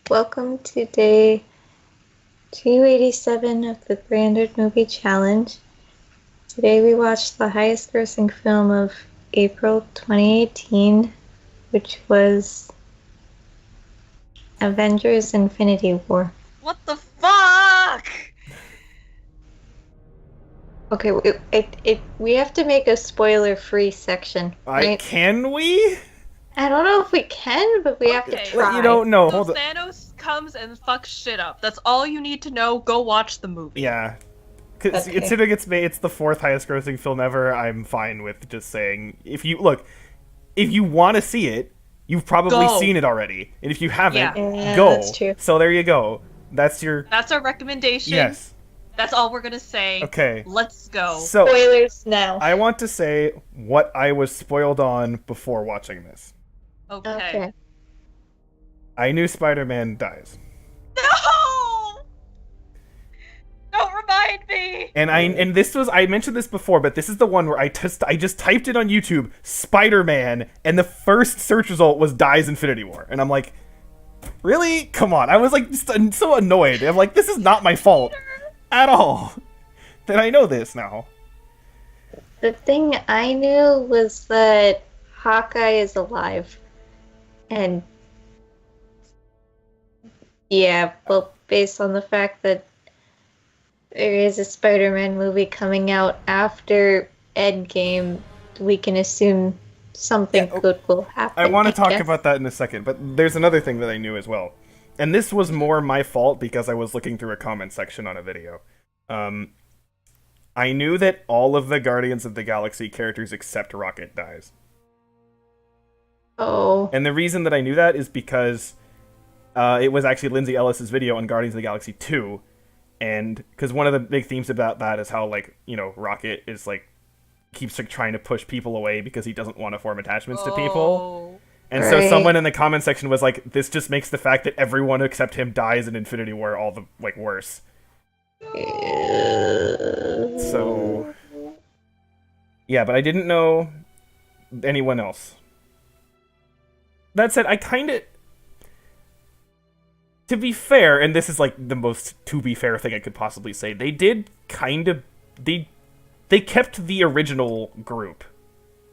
Welcome to day 287 of the 300 Movie Challenge. Today we watched the highest grossing film of April 2018, which was Avengers Infinity War. What the fuck? Okay, we have to make a spoiler-free section, right? Can we? I don't know if we can, but we have to try. You don't know. So Hold on. Thanos comes and fucks shit up. That's all you need to know. Go watch the movie. Yeah. Because Okay. considering it's the fourth highest grossing film ever, I'm fine with just saying, if you want to see it, you've probably Go. seen it already. And if you haven't, Yeah, go. that's true. So there you go. That's our recommendation. Yes. That's all we're gonna say. Okay. Let's go. So Spoilers now. I want to say what I was spoiled on before watching this. Okay. I knew Spider-Man dies. No! Don't remind me! And I mentioned this before, but this is the one where I just typed it on YouTube, Spider-Man, and the first search result was dies Infinity War. And I'm like, really? Come on. I was like so annoyed. I'm like, this is not my fault at all. That I know this now. The thing I knew was that Hawkeye is alive. And yeah, well, based on the fact that there is a Spider-Man movie coming out after Endgame, we can assume something good will happen. I want to talk guess. about that in a second, but there's another thing that I knew as well. And this was more my fault because I was looking through a comment section on a video. I knew that all of the Guardians of the Galaxy characters except Rocket dies. Oh. And the reason that I knew that is because it was actually Lindsay Ellis's video on Guardians of the Galaxy 2. And because one of the big themes about that is how, like, you know, Rocket is, like, keeps like, trying to push people away because he doesn't want to form attachments to people. And so someone in the comment section was like, this just makes the fact that everyone except him dies in Infinity War all the, like, worse. So, yeah, but I didn't know anyone else. That said, I kind of... To be fair, and this is, like, the most to-be-fair thing I could possibly say, they did kind of... They kept the original group,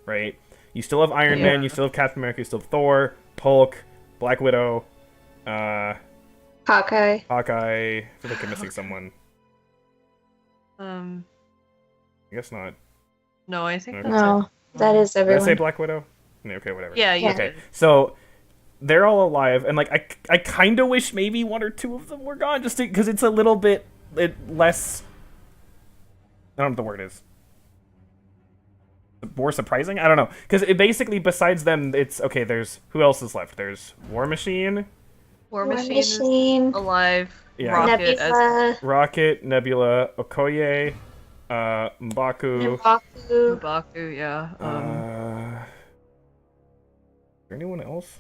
right? You still have Iron Man, you still have Captain America, you still have Thor, Hulk, Black Widow, Hawkeye. I feel like I'm missing someone. I guess not. No, I think Okay. that's No, that is Did I everyone. say Black Widow? Yeah, okay, whatever. Yeah, you Okay, did. so they're all alive, and like I kind of wish maybe one or two of them were gone, just because it's a little bit less. I don't know what the word is. More surprising? I don't know, because it basically besides them, it's okay. There's who else is left? There's War Machine, War Machine is alive. Yeah. Rocket as Nebula, Rocket, Nebula, Okoye, M'Baku. M'Baku. M'Baku, yeah. Is there anyone else?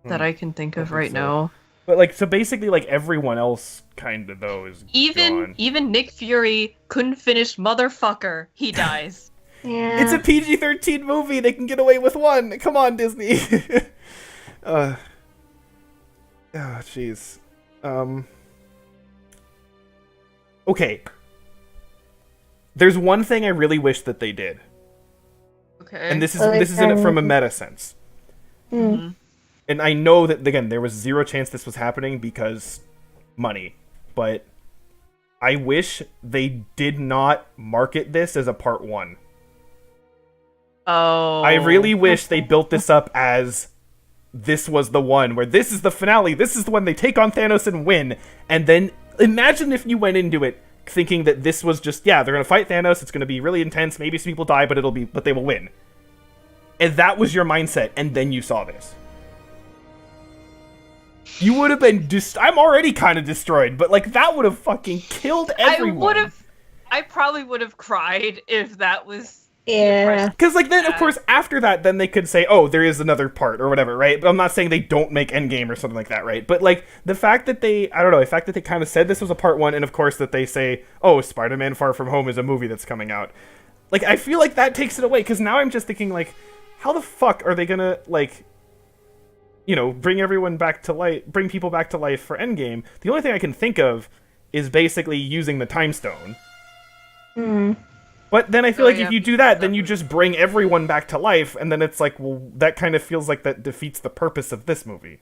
That I can think of think right so. now. But like, so basically, like everyone else, kind of though, is gone. Even Nick Fury couldn't finish Motherfucker. He dies. Yeah. It's a PG-13 movie. They can get away with one. Come on, Disney. Oh, jeez. Okay. There's one thing I really wish that they did, Okay. and this is in it from a meta sense. Mhm. And I know that again, there was zero chance this was happening because money, but I wish they did not market this as a part 1. Oh. I really wish they built this up as this was the one where this is the finale, this is the one they take on Thanos and win, and then imagine if you went into it thinking that this was just, yeah, they're gonna fight Thanos, it's gonna be really intense, maybe some people die, but they will win. And that was your mindset, and then you saw this. You would have been I'm already kind of destroyed, but like that would have fucking killed everyone. I probably would have cried if that was. Yeah. Because, like, then, of course, after that, then they could say, oh, there is another part, or whatever, right? But I'm not saying they don't make Endgame or something like that, right? But, like, the fact that they, I don't know, the fact that they kind of said this was a part 1, and, of course, that they say, oh, Spider-Man Far From Home is a movie that's coming out. Like, I feel like that takes it away, because now I'm just thinking, like, how the fuck are they gonna, like... bring everyone back to life, bring people back to life for Endgame, the only thing I can think of is basically using the Time Stone. Hmm. But then I feel Oh, like yeah, if you do that, then you just bring everyone back to life, and then it's like, well, that kind of feels like that defeats the purpose of this movie,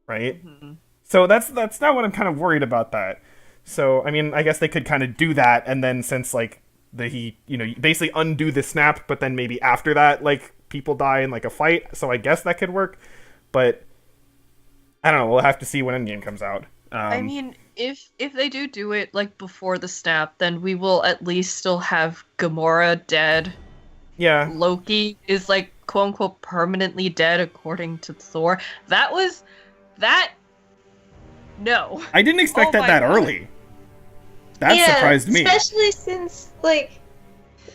right? Mhm. So that's not what I'm kind of worried about that. So I mean, I guess they could kind of do that, and then since like you basically undo the snap, but then maybe after that, like people die in like a fight. So I guess that could work, but I don't know. We'll have to see when Endgame comes out. I mean, if they do it like before the snap, then we will at least still have Gamora dead. Yeah, Loki is like quote unquote permanently dead according to Thor. That no. I didn't expect Oh my that God. early. That Yeah, surprised me. especially since like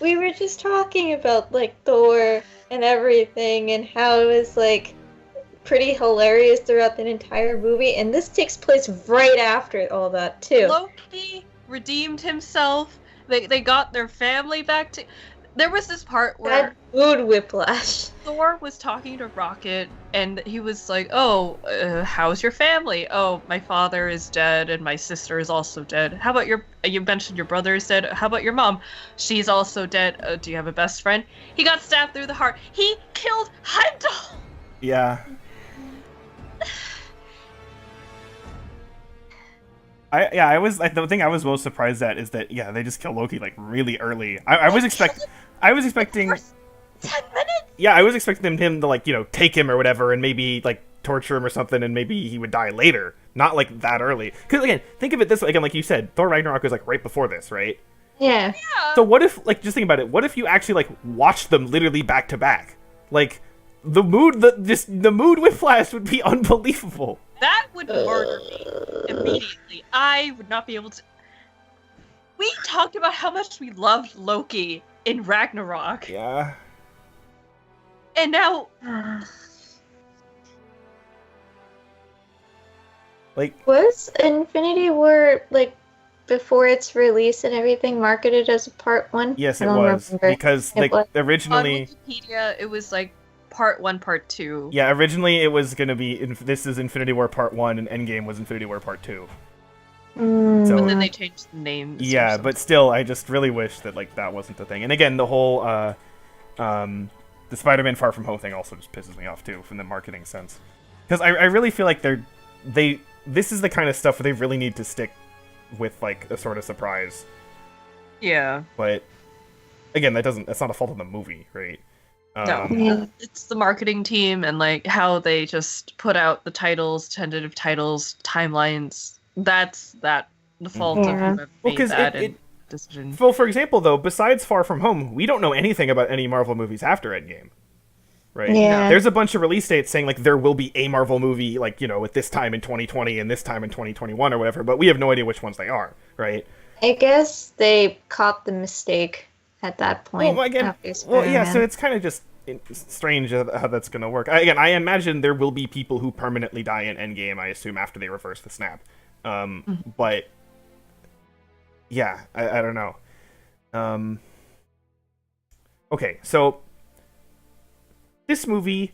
we were just talking about like Thor and everything and how it was like pretty hilarious throughout the entire movie, and this takes place right after all that too. Loki redeemed himself. They got their family back to. There was this part where That mood whiplash. Thor was talking to Rocket, and he was like, "Oh, how's your family? Oh, my father is dead, and my sister is also dead. How about you mentioned your brother is dead. How about your mom? She's also dead. Do you have a best friend?" He got stabbed through the heart. He killed Heimdall. Yeah. The thing I was most surprised at is that they just kill Loki like really early. I was expecting 10 minutes. I was expecting him to like take him or whatever and maybe like torture him or something and maybe he would die later, not like that early. Because again, think of it this way. Again, like you said, Thor Ragnarok was like right before this, right? Yeah. So what if just think about it? What if you actually like watched them literally back to back? Like the mood whiplash would be unbelievable. That would murder me immediately. I would not be able to. We talked about how much we loved Loki in Ragnarok, Yeah. and now Like Was Infinity War like before its release and everything marketed as a part 1? yes, I it don't was remember. because It like was. on originally. Wikipedia it was like part 1, part 2. Yeah, originally it was gonna be. This is Infinity War Part 1, and Endgame was Infinity War Part 2. Mm. So- But then they changed the names. or Yeah, something. but still, I just really wish that like that wasn't the thing. And again, the whole the Spider-Man Far From Home thing also just pisses me off too, from the marketing sense. Because I really feel like this is the kind of stuff where they really need to stick with like a sort of surprise. Yeah. But again, that's not a fault of the movie, right? No. Yeah. It's the marketing team and like how they just put out the titles, tentative titles, timelines. That's the fault of Yeah. whoever Well, made 'cause that it- decision. Well, for example, though, besides Far From Home, we don't know anything about any Marvel movies after Endgame. Right? Yeah. There's a bunch of release dates saying like there will be a Marvel movie like, at this time in 2020 and this time in 2021 or whatever, but we have no idea which ones they are, right? I guess they caught the mistake at that point. Well, again, after yeah, Spider-Man. so it's kind of just strange how that's going to work. Again, I imagine there will be people who permanently die in Endgame, I assume, after they reverse the snap. But yeah, I don't know. Okay, so this movie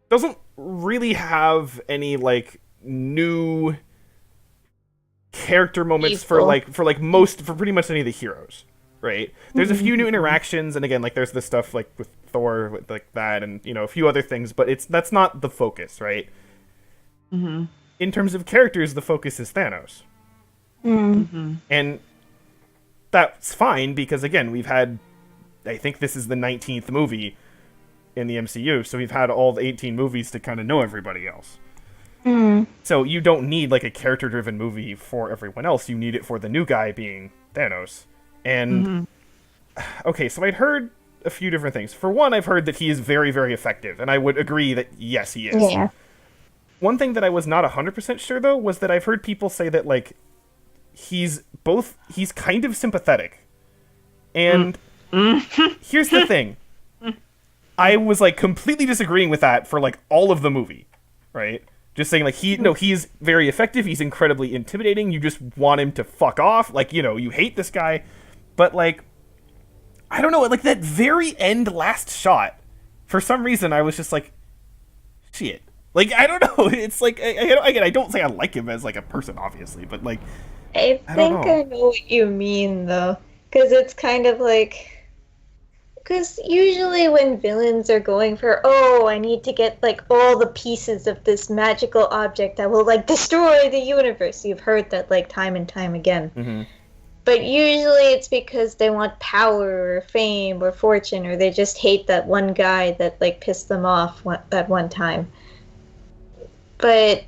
doesn't really have any like new character moments for pretty much any of the heroes, right? There's a few new interactions, and again, like there's this stuff like with Thor, with like that, and a few other things, but that's not the focus, right? Mm-hmm. In terms of characters, the focus is Thanos, Mm-hmm. and that's fine because again, we've had, I think this is the 19th movie in the MCU, so we've had all the 18 movies to kind of know everybody else. Mm. So you don't need like a character-driven movie for everyone else. You need it for the new guy being Thanos. And okay, so I'd heard a few different things. For one, I've heard that he is very, very effective, and I would agree that yes, he is. Yeah. One thing that I was not 100% sure though was that I've heard people say that like he's kind of sympathetic. And here's the thing. I was like completely disagreeing with that for like all of the movie, right? Just saying like he's very effective, he's incredibly intimidating, you just want him to fuck off, like, you hate this guy. But like I don't know, like that very end last shot, for some reason I was just like, shit. Like, I don't know. It's like, again, I don't say I like him as like a person, obviously, but like, I I don't think know. I know what you mean, though. Because it's kind of like. Because usually when villains are going for, oh, I need to get like all the pieces of this magical object that will like destroy the universe. You've heard that like time and time again. Mm-hmm. But usually it's because they want power or fame or fortune, or they just hate that one guy that like pissed them off that one time. But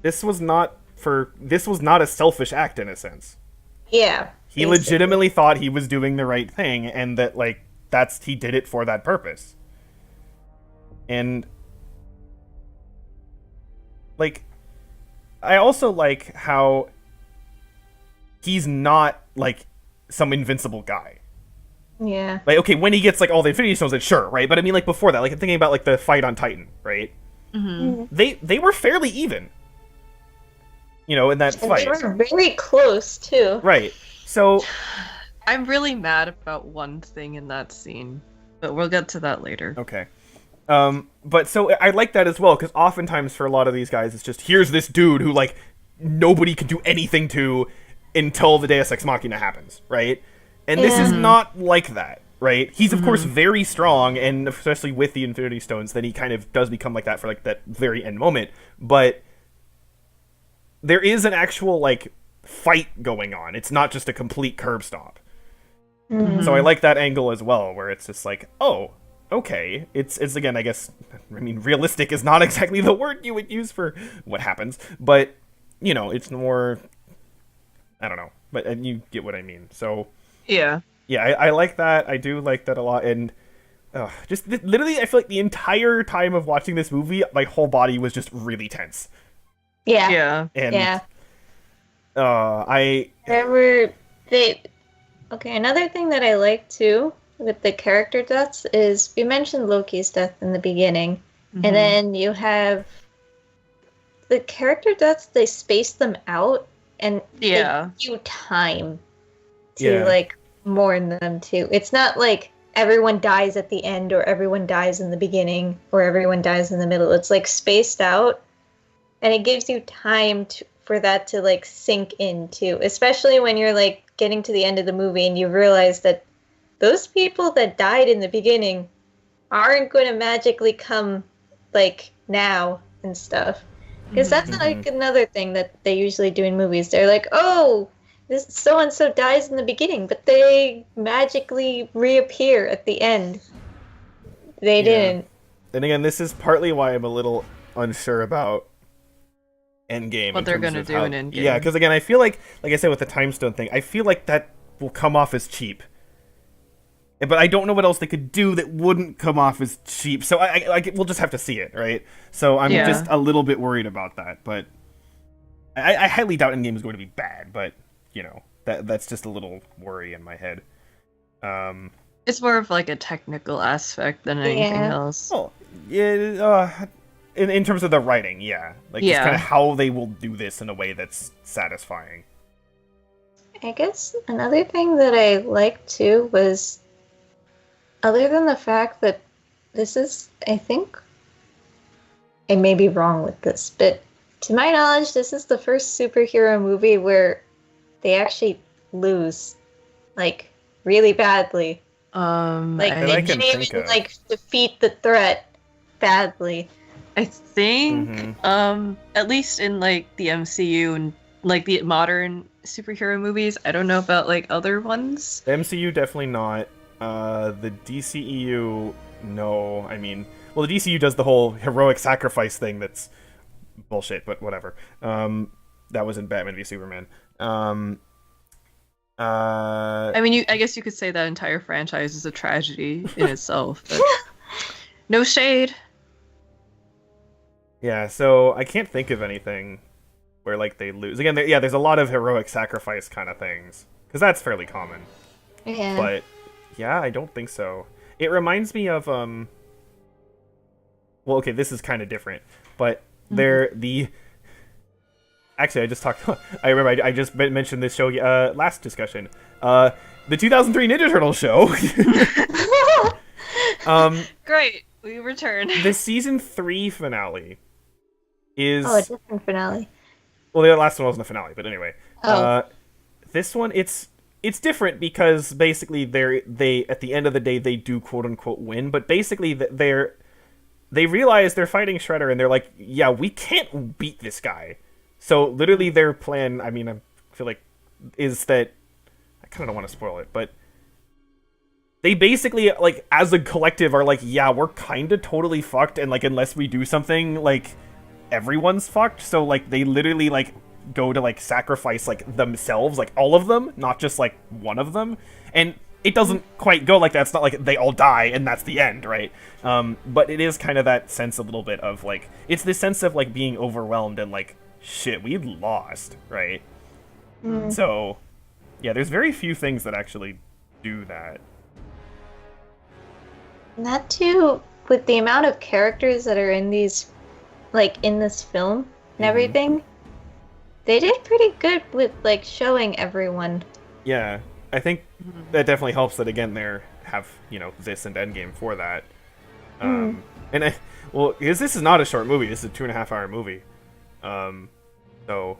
This was not a selfish act in a sense. yeah, He basically. legitimately thought he was doing the right thing, and that like he did it for that purpose. And like, I also like how he's not like some invincible guy. Yeah. Like, okay, when he gets like all the Infinity Stones, then sure, right? But I mean, like before that, like I'm thinking about like the fight on Titan, right? Mm-hmm. They were fairly even, you know, in that And fight, they were very close too. right? So I'm really mad about one thing in that scene, but we'll get to that later. okay. But so I like that as well, because oftentimes for a lot of these guys, it's just here's this dude who like nobody can do anything to until the Deus Ex Machina happens, right? And this is not like that, right? He's of course very strong, and especially with the Infinity Stones, then he kind of does become like that for like that very end moment. But there is an actual like fight going on. It's not just a complete curb stop. So I like that angle as well, where it's just like, oh, okay. It's again, I guess, I mean, realistic is not exactly the word you would use for what happens, but you know, it's more, I don't know, but and you get what I mean. So Yeah. yeah, I like that. I do like that a lot, and just literally, I feel like the entire time of watching this movie, my whole body was just really tense, Yeah. Yeah. and Yeah. I Remember they. Okay, another thing that I like too with the character deaths is we mentioned Loki's death in the beginning, and then you have the character deaths. They space them out, and Yeah. they give you time to Yeah. like mourn them too. It's not like everyone dies at the end or everyone dies in the beginning or everyone dies in the middle. It's like spaced out, and it gives you time for that to like sink in too, especially when you're like getting to the end of the movie and you realize that those people that died in the beginning aren't going to magically come like now and stuff, because that's like another thing that they usually do in movies. They're like, oh, this so and so dies in the beginning, but they magically reappear at the end. They didn't. And again, this is partly why I'm a little unsure about Endgame. What they're gonna do in Endgame. Yeah, because again, I feel like I said with the time stone thing, I feel like that will come off as cheap. But I don't know what else they could do that wouldn't come off as cheap. So we'll just have to see it, right? So I'm just a little bit worried about that. But I highly doubt Endgame is going to be bad. But you know, that's just a little worry in my head. It's more of like a technical aspect than anything else. Oh, yeah. In terms of the writing, yeah. Like, just kind of how they will do this in a way that's satisfying. I guess another thing that I liked too was, other than the fact that this is, I think, I may be wrong with this, but to my knowledge, this is the first superhero movie where they actually lose, like, really badly. Like, That they I can didn't think even, of. like, defeat the threat badly. I think, at least in like the MCU and like the modern superhero movies, I don't know about like other ones. The MCU definitely not. The DCEU, no. I mean, well, the DCU does the whole heroic sacrifice thing. That's bullshit, but whatever. That was in Batman v Superman. I mean, I guess you could say that entire franchise is a tragedy in itself. But no shade. Yeah, so I can't think of anything where like they lose. Again, there's a lot of heroic sacrifice kind of things because that's fairly common. Yeah. But yeah, I don't think so. It reminds me of well, okay, this is kind of different, but actually, I just talked. I remember I just mentioned this show last discussion. The 2003 Ninja Turtles show. Great. We return. the season 3 finale is Oh, a different finale. well, the last one wasn't a finale, but anyway. Oh. This one it's different because basically they at the end of the day they do quote unquote win, but basically they realize they're fighting Shredder and they're like, yeah, we can't beat this guy. So literally their plan, I mean, I feel like, is that I kind of don't want to spoil it, but they basically, like, as a collective are like, yeah, we're kind of totally fucked, and like unless we do something, like, everyone's fucked. So like they literally like go to like sacrifice like themselves, like all of them, not just like one of them. And it doesn't quite go like that. It's not like they all die and that's the end, right? But it is kind of that sense a little bit of like, it's this sense of like being overwhelmed and like, shit, we lost, right? So yeah, there's very few things that actually do that. That too, with the amount of characters that are in these, like in this film and everything, they did pretty good with like showing everyone. Yeah, I think that definitely helps that again they have, you know, this and Endgame for that. And well, because this is not a short movie, this is a 2.5-hour movie. So,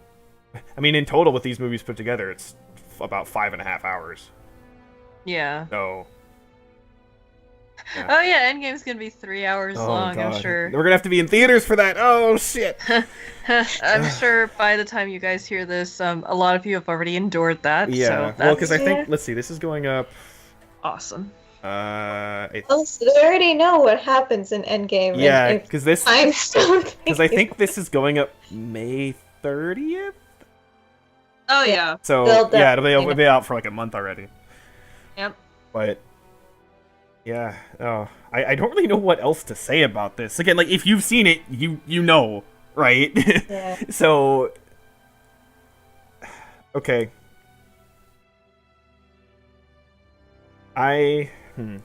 I mean, in total with these movies put together, it's about 5.5 hours. Yeah. So. Yeah. Oh yeah, Endgame's gonna be 3 hours long, God. I'm sure. We're gonna have to be in theaters for that. Oh shit. I'm sure by the time you guys hear this, a lot of you have already endured that. Yeah. So Well, that's because I think, let's see, this is going up. awesome. Oh, so they already know what happens in Endgame. Yeah, because this. I'm still thinking. Because I think this is going up May 30th. Oh yeah. So They'll yeah, it'll be out for like a month already. Yep. But yeah, oh, I don't really know what else to say about this. Again, like if you've seen it, you know, right? Yeah. So okay, I think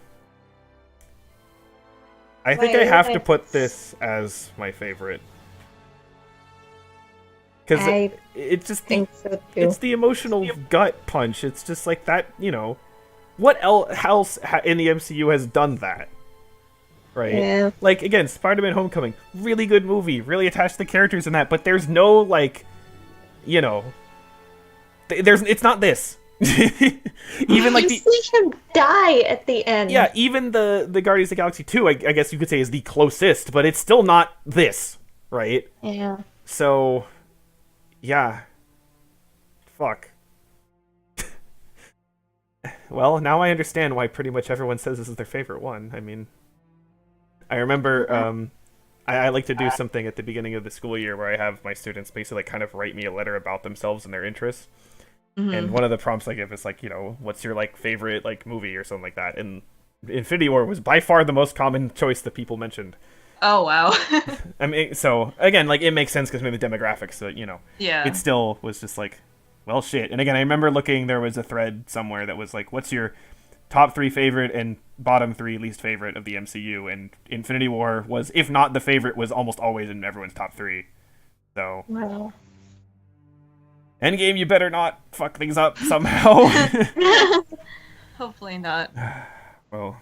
I have to put this as my favorite. Because it's just think so too. it's the emotional gut punch. It's just like that, you know. What else in the MCU has done that? Right? Yeah. Like, again, Spider-Man Homecoming, really good movie, really attached to the characters in that, but there's no, like, you know, it's not this. Even like you see him die at the end. Yeah, even the Guardians of the Galaxy 2, I guess you could say is the closest, but it's still not this, right? Yeah. So, yeah. Fuck. Well, now I understand why pretty much everyone says this is their favorite one. I mean, I remember I like to do something at the beginning of the school year where I have my students basically like kind of write me a letter about themselves and their interests. And one of the prompts I give is like, you know, what's your like favorite like movie or something like that. And Infinity War was by far the most common choice that people mentioned. Oh wow. I mean, so again, like it makes sense because maybe the demographics, so you know, Yeah. it still was just like, well, shit. And again, I remember looking, there was a thread somewhere that was like, what's your top 3 favorite and bottom 3 least favorite of the MCU? And Infinity War was, if not the favorite, was almost always in everyone's top 3. So, Wow. Endgame, you better not fuck things up somehow. Hopefully not. Well.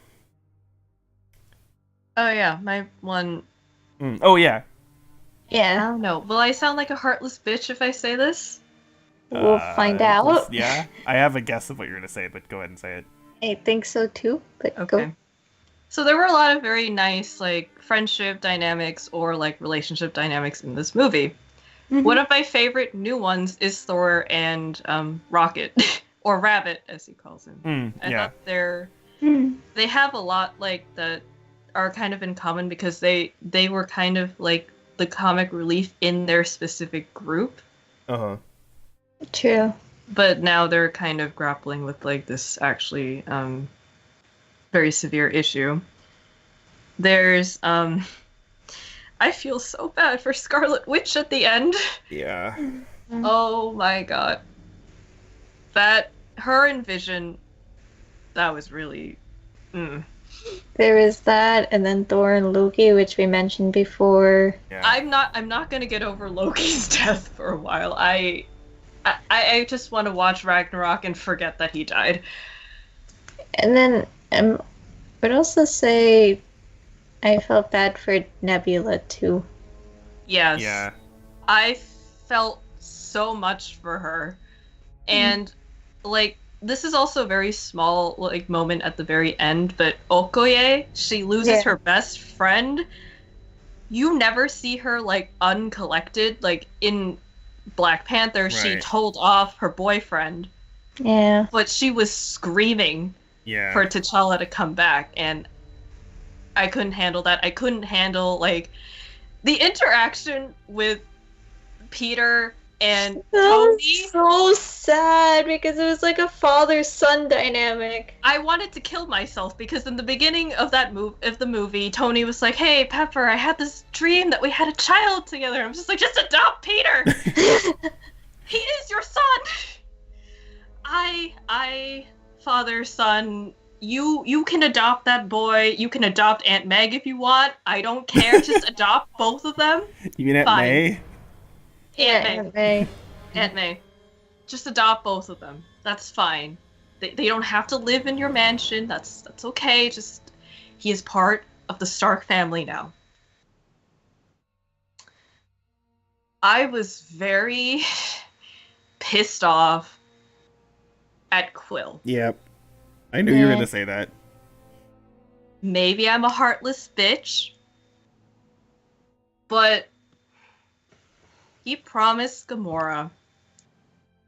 Oh yeah, my one. Oh yeah. I Yeah. don't know. Will I sound like a heartless bitch if I say this? We'll find out. Yeah, I have a guess of what you're gonna say, but go ahead and say it. I think so too, but Okay. go. So there were a lot of very nice like friendship dynamics or like relationship dynamics in this movie. One of my favorite new ones is Thor and Rocket, or Rabbit as he calls him. I Yeah. thought they have a lot like that are kind of in common because they were kind of like the comic relief in their specific group, Uh-huh. True. but now they're kind of grappling with like this actually very severe issue. There's I feel so bad for Scarlet Witch at the end. Yeah. Oh my god. That her and Vision, that was really There is that, and then Thor and Loki, which we mentioned before. Yeah. I'm not gonna get over Loki's death for a while. I just want to watch Ragnarok and forget that he died. And then I would also say I felt bad for Nebula too. Yes. Yeah. I felt so much for her. And like this is also a very small like moment at the very end, but Okoye, she loses her best friend. You never see her like uncollected. Like in Black Panther, she Right. told off her boyfriend, Yeah. but she was screaming Yeah. for T'Challa to come back, and I couldn't handle that. I couldn't handle like the interaction with Peter and Tony. So sad because it was like a father-son dynamic. I wanted to kill myself because in the beginning of the movie, Tony was like, "Hey, Pepper, I had this dream that we had a child together." I'm just like, "Just adopt Peter. He is your son." Father, son, you can adopt that boy. You can adopt Aunt Meg if you want. I don't care. Just adopt both of them. You mean Aunt Fine. May? Aunt May. Aunt May. Just adopt both of them. That's fine. They don't have to live in your mansion. That's okay. Just he is part of the Stark family now. I was very pissed off at Quill. Yep. I knew you were gonna say that. Maybe I'm a heartless bitch, but he promised Gamora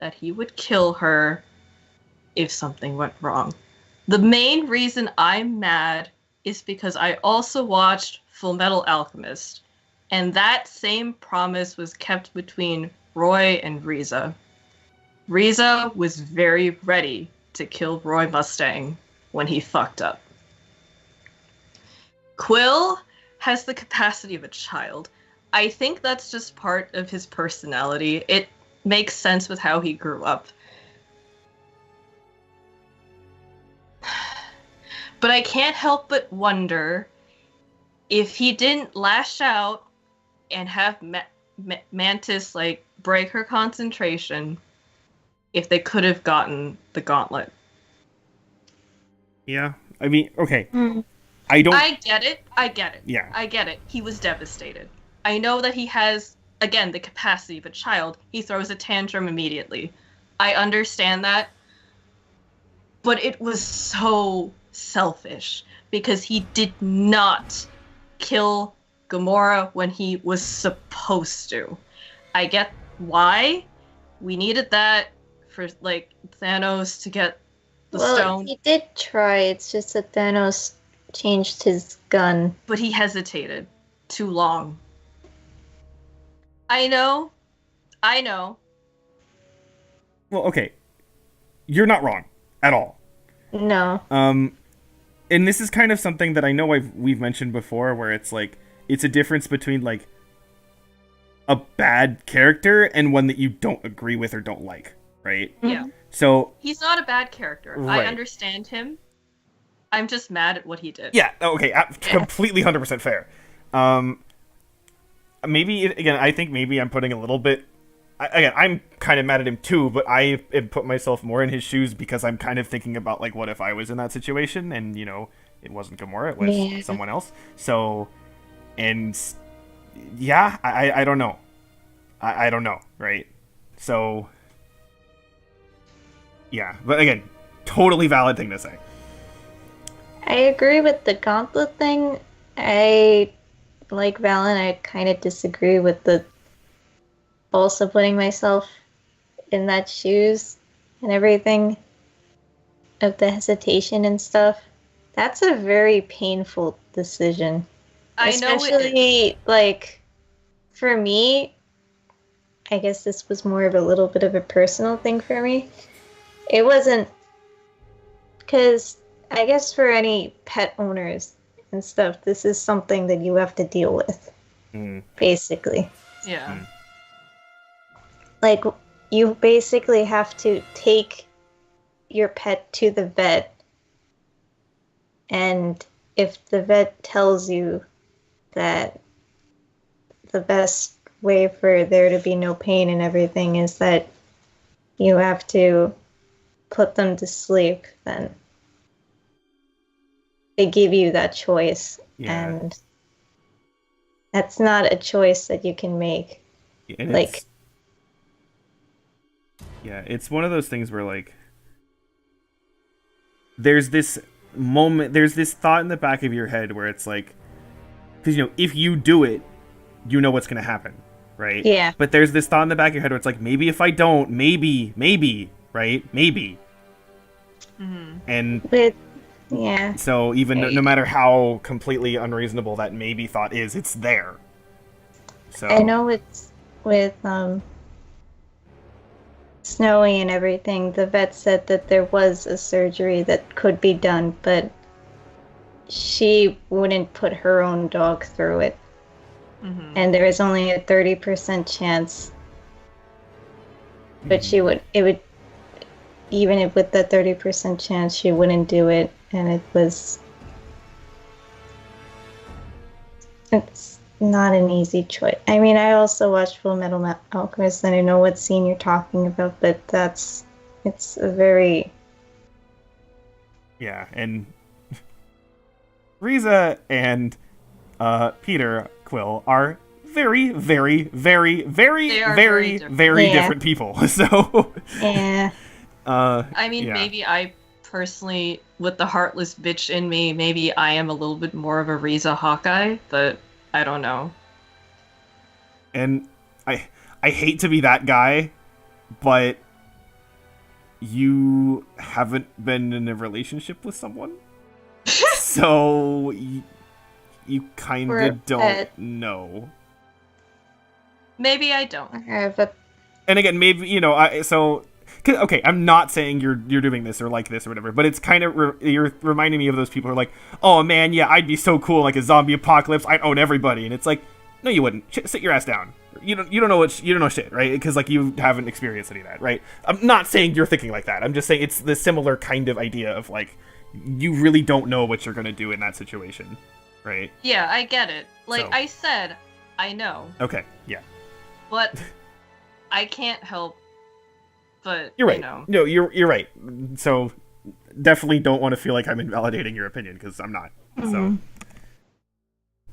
that he would kill her if something went wrong. The main reason I'm mad is because I also watched Fullmetal Alchemist, and that same promise was kept between Roy and Riza. Riza was very ready to kill Roy Mustang when he fucked up. Quill has the capacity of a child. I think that's just part of his personality. It makes sense with how he grew up. But I can't help but wonder if he didn't lash out and have Mantis like break her concentration, if they could have gotten the gauntlet. Yeah. I mean, okay. Mm. I get it. Yeah. I get it. He was devastated. I know that he has, again, the capacity of a child. He throws a tantrum immediately. I understand that. But it was so selfish because he did not kill Gamora when he was supposed to. I get why. We needed that for, like, Thanos to get the stone. He did try. It's just that Thanos changed his gun. But he hesitated too long. I know. Well, okay. You're not wrong at all. No. And this is kind of something that I know we've mentioned before, where it's like it's a difference between like a bad character and one that you don't agree with or don't like, right? Yeah. So he's not a bad character. Right. I understand him. I'm just mad at what he did. Yeah. Okay. Completely 100% fair. I think maybe I'm putting a little bit. Again, I'm kind of mad at him too, but I have put myself more in his shoes because I'm kind of thinking about like, what if I was in that situation and it wasn't Gamora, it was someone else. So, and yeah, I don't know. I don't know, right? So, yeah, but again, totally valid thing to say. I agree with the gauntlet thing. Like Valen, I kind of disagree with the also putting myself in that shoes and everything of the hesitation and stuff. That's a very painful decision. Especially, like, for me, I guess this was more of a little bit of a personal thing for me. It wasn't, because I guess for any pet owners and stuff, this is something that you have to deal with, basically. Yeah. Like, you basically have to take your pet to the vet, and if the vet tells you that the best way for there to be no pain and everything is that you have to put them to sleep, then they give you that choice. Yeah. And That's not a choice that you can make. And Like, it's one of those things where like there's this there's this thought in the back of your head where it's like, because if you do it, you know what's gonna happen, right? yeah. But there's this thought in the back of your head where it's like, maybe if I don't, maybe, right? Maybe. Mm-hmm. And Yeah. so even no matter how completely unreasonable that maybe thought is, it's there. So I know it's with Snowy and everything. The vet said that there was a surgery that could be done, but she wouldn't put her own dog through it. Mm-hmm. And there is only a 30% chance. But it would, even with the 30% chance, she wouldn't do it. And it's not an easy choice. I mean, I also watched Full Metal Alchemist, and I know what scene you're talking about, but it's a very... Yeah, and Riza and Peter Quill are very, very, very, very, very, very different people. So yeah. I mean, maybe I personally, with the heartless bitch in me, maybe I am a little bit more of a Riza Hawkeye, but I don't know. And I hate to be that guy, but you haven't been in a relationship with someone, so you kind of don't know. Maybe I don't. And again, maybe okay, I'm not saying you're doing this or like this or whatever, but it's kind of you're reminding me of those people who are like, oh man, yeah, I'd be so cool, like a zombie apocalypse, I'd own everybody, and it's like, no, you wouldn't. Sit your ass down. You don't know shit, right? Because like you haven't experienced any of that, right? I'm not saying you're thinking like that. I'm just saying it's the similar kind of idea of like you really don't know what you're gonna do in that situation, right? Yeah, I get it. Like So. I said, I know. Okay, yeah. But I can't help but You're right. No, you're right. So definitely don't want to feel like I'm invalidating your opinion because I'm not. Mm-hmm.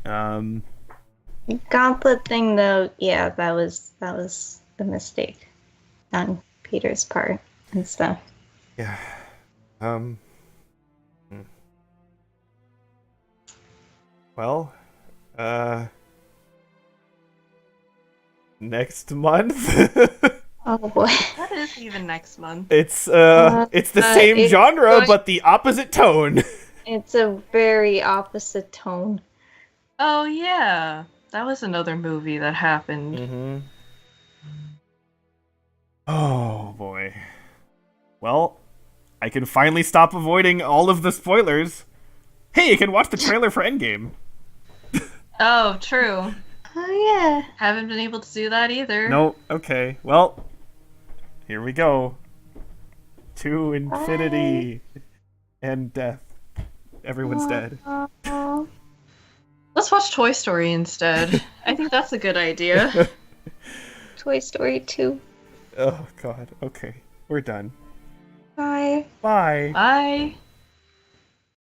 So, Gauntlet thing though, yeah, that was a mistake on Peter's part and stuff. Yeah. Well, next month. Oh boy. What is even next month? It's the same genre but the opposite tone. It's a very opposite tone. Oh yeah, that was another movie that happened. Mm-hmm. Oh boy. Well, I can finally stop avoiding all of the spoilers. Hey, you can watch the trailer for Endgame. Oh, true. Oh yeah. Haven't been able to do that either. No, okay. Well, here we go. To infinity and death. Everyone's dead. Let's watch Toy Story instead. I think that's a good idea. Toy Story 2. Oh god. Okay. We're done. Bye. Bye. Bye.